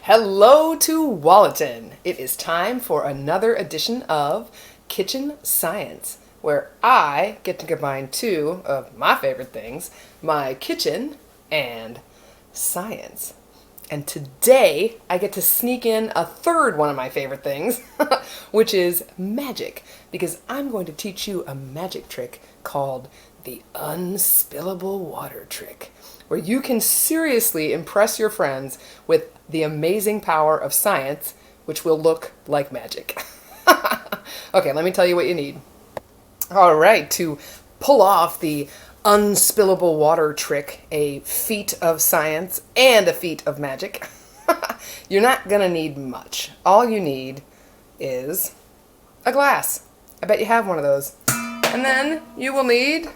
Hello to Wallaton. It is time for another edition of Kitchen Science, where I get to combine two of my favorite things, my kitchen and science. And today I get to sneak in a third one of my favorite things, which is magic, because I'm going to teach you a magic trick called the Unspillable Water Trick, where you can seriously impress your friends with the amazing power of science, which will look like magic. Okay, let me tell you what you need. All right, to pull off the unspillable water trick, a feat of science and a feat of magic, you're not gonna need much. All you need is a glass. I bet you have one of those. And then you will need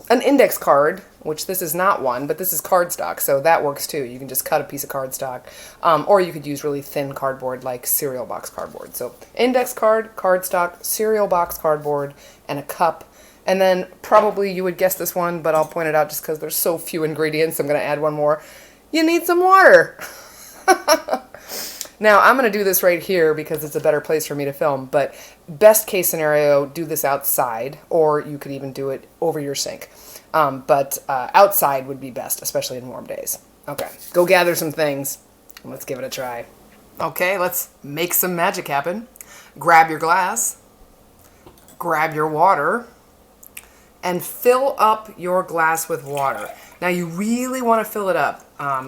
an index card, which this is not one, but this is cardstock, so that works too. You can just cut a piece of cardstock, or you could use really thin cardboard like cereal box cardboard. So index card, cardstock, cereal box cardboard, and a cup. And then probably you would guess this one, but I'll point it out just because there's so few ingredients. I'm going to add one more. You need some water. Now, I'm going to do this right here because it's a better place for me to film, but best case scenario, do this outside, or you could even do it over your sink. But outside would be best, especially in warm days. Okay, go gather some things, and let's give it a try. Okay, let's make some magic happen. Grab your glass, grab your water, and fill up your glass with water. Now, you really want to fill it up.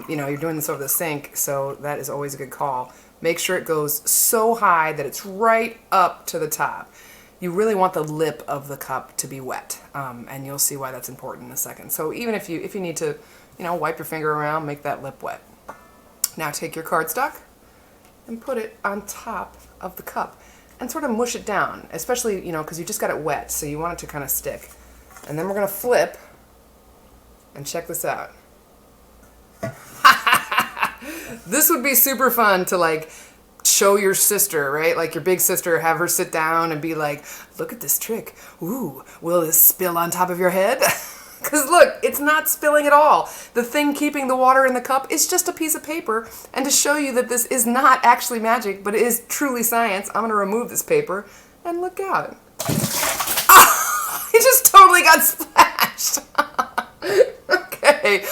You're doing this over the sink, so that is always a good call. Make sure it goes so high that it's right up to the top. You really want the lip of the cup to be wet, and you'll see why that's important in a second. So even if you need to, wipe your finger around, make that lip wet. Now take your cardstock and put it on top of the cup and sort of mush it down, especially, because you just got it wet, so you want it to kind of stick. And then we're going to flip and check this out. This would be super fun to show your sister, right? Like your big sister, have her sit down and be like, look at this trick. Ooh, will this spill on top of your head? Because look, it's not spilling at all. The thing keeping the water in the cup is just a piece of paper. And to show you that this is not actually magic, but it is truly science, I'm going to remove this paper and look out. It just totally got splashed. Okay.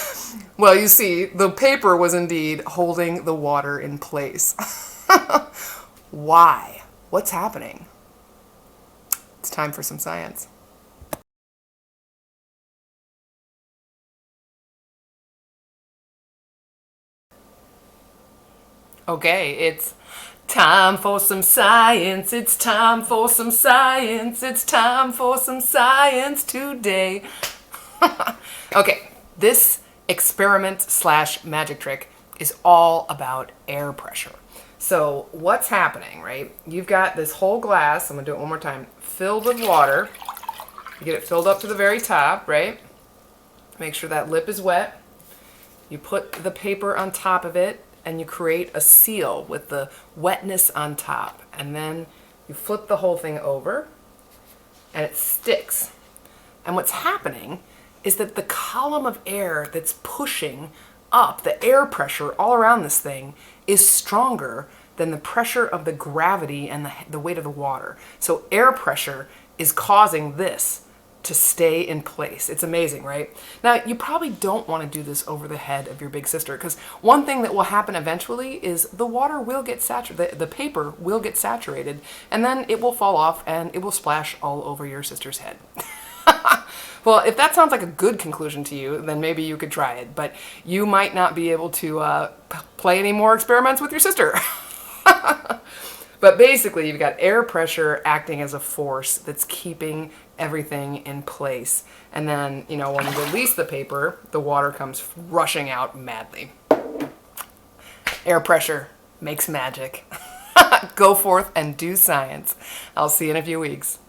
Well, you see, the paper was indeed holding the water in place. Why? What's happening? It's time for some science. Okay, it's time for some science. It's time for some science. It's time for some science today. Okay, this experiment/magic trick is all about air pressure. So what's happening, right? You've got this whole glass, I'm gonna do it one more time, filled with water. You get it filled up to the very top, right? Make sure that lip is wet. You put the paper on top of it and you create a seal with the wetness on top. And then you flip the whole thing over and it sticks. And what's happening is that the column of air that's pushing up, the air pressure all around this thing, is stronger than the pressure of the gravity and the weight of the water. So air pressure is causing this to stay in place. It's amazing, right? Now, you probably don't want to do this over the head of your big sister, because one thing that will happen eventually is the water will get saturated, the paper will get saturated, and then it will fall off and it will splash all over your sister's head. Well, if that sounds like a good conclusion to you, then maybe you could try it, but you might not be able to play any more experiments with your sister. But basically, you've got air pressure acting as a force that's keeping everything in place. And then, when you release the paper, the water comes rushing out madly. Air pressure makes magic. Go forth and do science. I'll see you in a few weeks.